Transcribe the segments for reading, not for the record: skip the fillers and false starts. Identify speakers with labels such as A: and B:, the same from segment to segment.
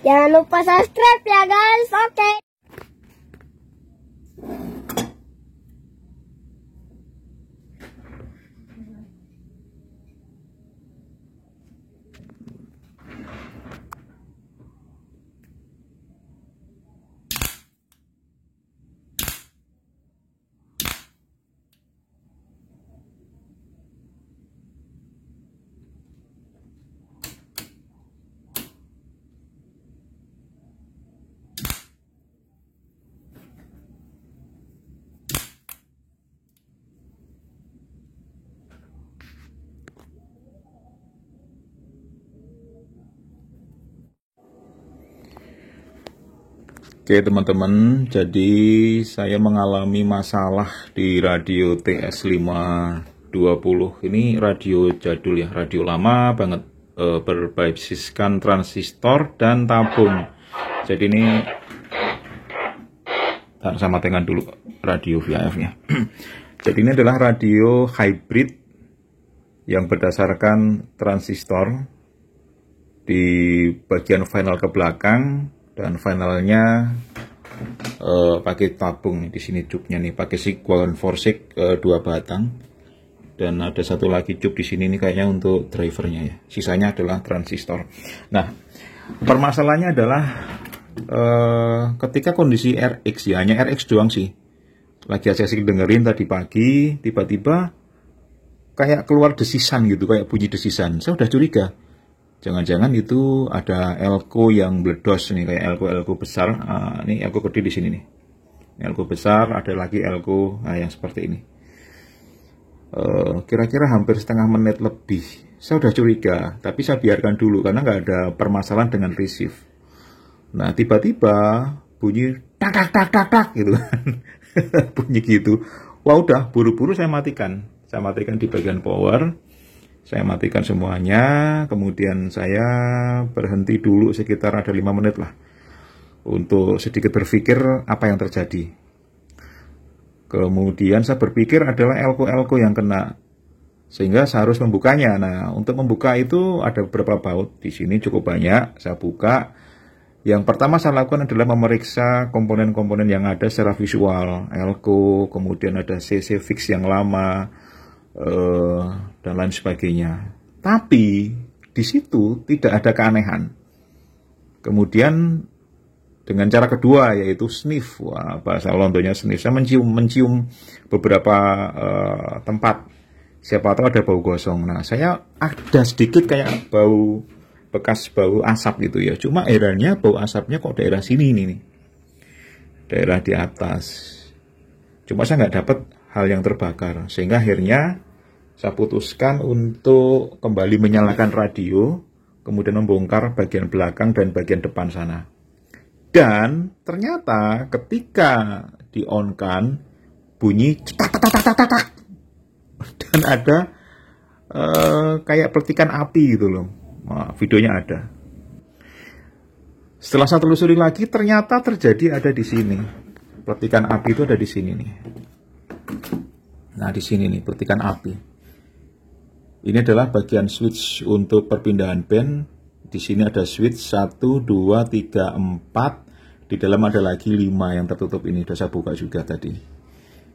A: Jangan lupa subscribe ya guys. Oke.
B: Oke teman-teman, jadi saya mengalami masalah di radio TS520. Ini radio jadul ya, radio lama banget, berbasiskan transistor dan tabung. Jadi ini, saya matikan dulu radio VHF-nya. Jadi ini adalah radio hybrid yang berdasarkan transistor di bagian final ke belakang. Dan finalnya pakai tabung di sini cupnya nih, pakai Sigwal Forsig 2 batang, dan ada satu lagi cup di sini nih kayaknya untuk drivernya ya. Sisanya adalah transistor. Nah, permasalahannya adalah ketika kondisi RX ya, hanya RX doang sih. Lagi asik dengerin tadi pagi, tiba-tiba kayak keluar desisan gitu, kayak bunyi desisan. Saya udah curiga. Jangan-jangan itu ada elko yang meledos nih, kayak elko besar. Ini elko gede di sini nih. Elko besar, ada lagi elko yang seperti ini. Kira-kira hampir setengah menit lebih. Saya udah curiga, tapi saya biarkan dulu karena nggak ada permasalahan dengan receive. Nah, tiba-tiba bunyi tak tak tak tak gitu kan. Bunyi gitu. Wah, udah buru-buru saya matikan. Saya matikan di bagian power. Saya matikan semuanya, kemudian saya berhenti dulu sekitar ada 5 menit lah, untuk sedikit berpikir apa yang terjadi. Kemudian saya berpikir adalah elko yang kena, sehingga saya harus membukanya. Nah, untuk membuka itu ada beberapa baut, di sini cukup banyak, saya buka. Yang pertama saya lakukan adalah memeriksa komponen-komponen yang ada secara visual, elko, kemudian ada CC fix yang lama, dan lain sebagainya. Tapi di situ tidak ada keanehan. Kemudian dengan cara kedua yaitu sniff. Wah, bahasa Londonnya sniff. Saya mencium beberapa tempat. Siapa tahu ada bau gosong. Nah, saya ada sedikit kayak bau, bekas bau asap gitu ya. Cuma herannya bau asapnya kok daerah sini nih. Daerah di atas. Cuma saya nggak dapat hal yang terbakar, sehingga akhirnya saya putuskan untuk kembali menyalakan radio, kemudian membongkar bagian belakang dan bagian depan sana. Dan ternyata ketika di-on-kan bunyi tak tak tak tak tak tak, dan ada kayak percikan api gitu loh. Nah, videonya ada. Setelah saya telusuri lagi, ternyata terjadi ada di sini. Percikan api itu ada di sini nih. Nah, di sini nih percikan api. Ini adalah bagian switch untuk perpindahan band. Di sini ada switch 1, 2, 3, 4. Di dalam ada lagi 5 yang tertutup ini. Sudah saya buka juga tadi.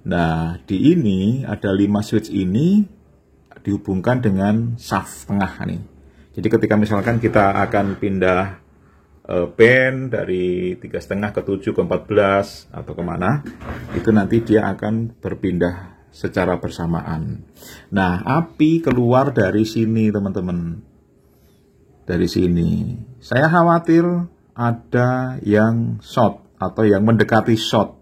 B: Nah, di ini ada 5 switch ini dihubungkan dengan shaft tengah nih. Jadi ketika misalkan kita akan pindah band dari 3,5 ke 7 ke 14 atau kemana, itu nanti dia akan berpindah secara bersamaan. Nah, api keluar dari sini teman-teman. Dari sini. Saya khawatir ada yang short atau yang mendekati short.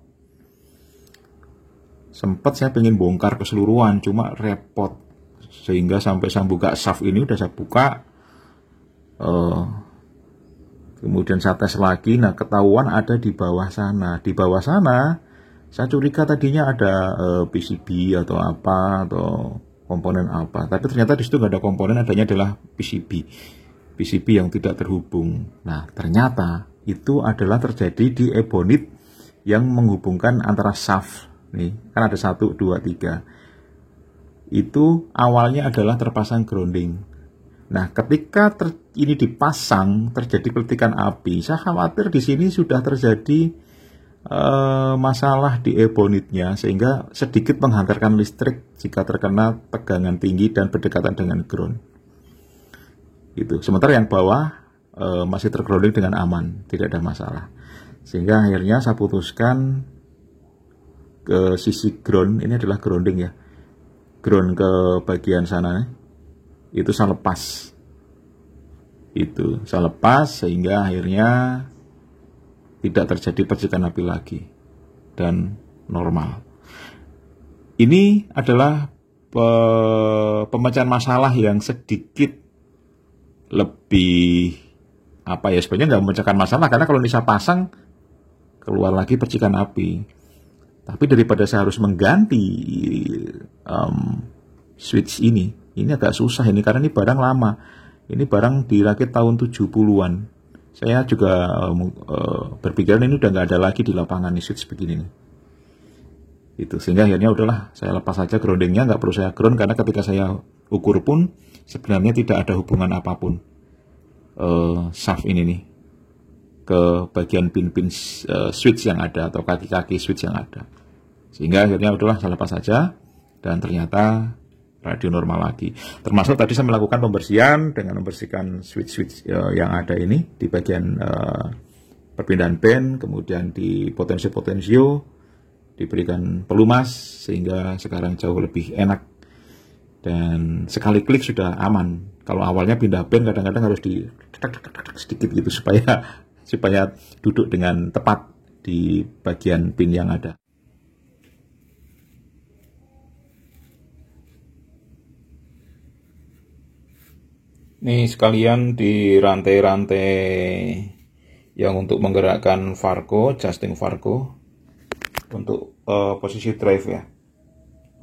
B: Sempat saya pengen bongkar keseluruhan, cuma repot. Sehingga sampai saya buka shaft ini, udah saya buka. Kemudian saya tes lagi, nah ketahuan ada di bawah sana. Di bawah sana, saya curiga tadinya ada PCB atau apa, atau komponen apa. Tapi ternyata di situ nggak ada komponen, adanya adalah PCB yang tidak terhubung. Nah, ternyata itu adalah terjadi di ebonit yang menghubungkan antara shaft. Nih, kan ada 1, 2, 3. Itu awalnya adalah terpasang grounding. Nah, ketika ini dipasang terjadi peletikan api, saya khawatir di sini sudah terjadi masalah di ebonitnya sehingga sedikit menghantarkan listrik jika terkena tegangan tinggi dan berdekatan dengan ground. Gitu. Sementara yang bawah masih tergrounding dengan aman, tidak ada masalah. Sehingga akhirnya saya putuskan ke sisi ground, ini adalah grounding ya, ground ke bagian sana itu saya lepas, sehingga akhirnya tidak terjadi percikan api lagi dan normal. Ini adalah pemecahan masalah yang sedikit lebih sebenarnya nggak memecahkan masalah, karena kalau bisa pasang keluar lagi percikan api. Tapi daripada saya harus mengganti switch ini agak susah ini, karena ini barang lama. Ini barang dirakit tahun 70-an. Saya juga berpikiran ini udah nggak ada lagi di lapangan nih switch begini nih. Itu sehingga akhirnya udahlah, saya lepas saja groundingnya, nggak perlu saya ground, karena ketika saya ukur pun sebenarnya tidak ada hubungan apapun shaft ini nih ke bagian pin-pin switch yang ada atau kaki-kaki switch yang ada. Sehingga akhirnya udahlah, saya lepas saja dan ternyata radio normal lagi. Termasuk tadi saya melakukan pembersihan dengan membersihkan switch-switch yang ada ini di bagian perpindahan pin, kemudian di potensio diberikan pelumas sehingga sekarang jauh lebih enak dan sekali klik sudah aman. Kalau awalnya pindah pin kadang-kadang harus di sedikit gitu supaya duduk dengan tepat di bagian pin yang ada. Ini sekalian di rantai-rantai yang untuk menggerakkan Varco, adjusting Varco untuk posisi drive ya.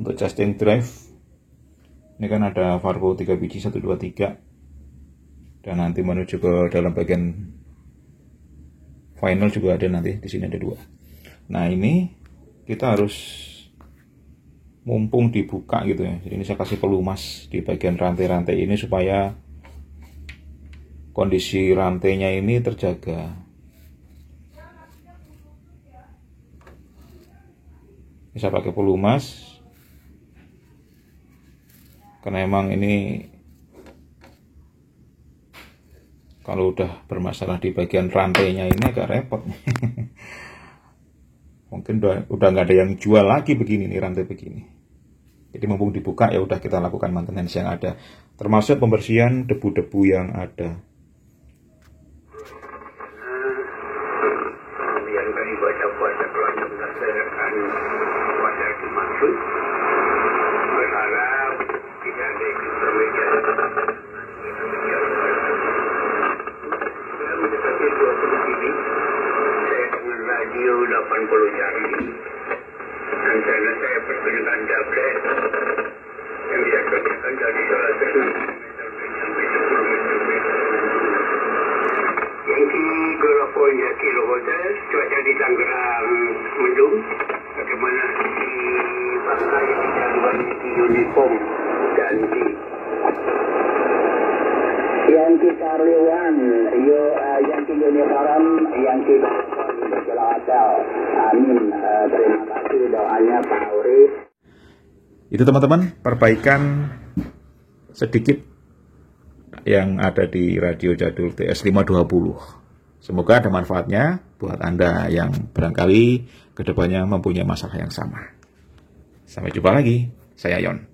B: Untuk adjusting drive ini kan ada Varco 3 biji 1 2 3 dan nanti menuju ke dalam bagian final juga ada, nanti di sini ada 2. Nah, ini kita harus mumpung dibuka gitu ya. Jadi ini saya kasih pelumas di bagian rantai-rantai ini supaya kondisi rantainya ini terjaga. Ini saya pakai pelumas karena emang ini kalau udah bermasalah di bagian rantainya ini agak repot. Mungkin udah nggak ada yang jual lagi begini nih, rantai begini. Jadi mumpung dibuka ya udah kita lakukan maintenance yang ada, termasuk pembersihan debu-debu yang ada.
C: Yang kami baca-baca pelajar berdasarkan pada dimaksud berharap tidak ada intermediate. Saya mendekati 20 ini, saya dengan radio 80 jari dan saya pergunakan tablet yang saya kerjakan dari 100 meter Yankee 2.0 kilowatt, cuaca di Tangerang mendung, bagaimana dipakai di dalam uniform ganti. Yankee Charlie 1, Yankee Uniform, Yankee Hotel. Amin. Terima kasih doanya Pak Urip.
B: Itu teman-teman, perbaikan sedikit yang ada di radio jadul TS520. Semoga ada manfaatnya buat Anda yang barangkali kedepannya mempunyai masalah yang sama. Sampai jumpa lagi, saya Yon.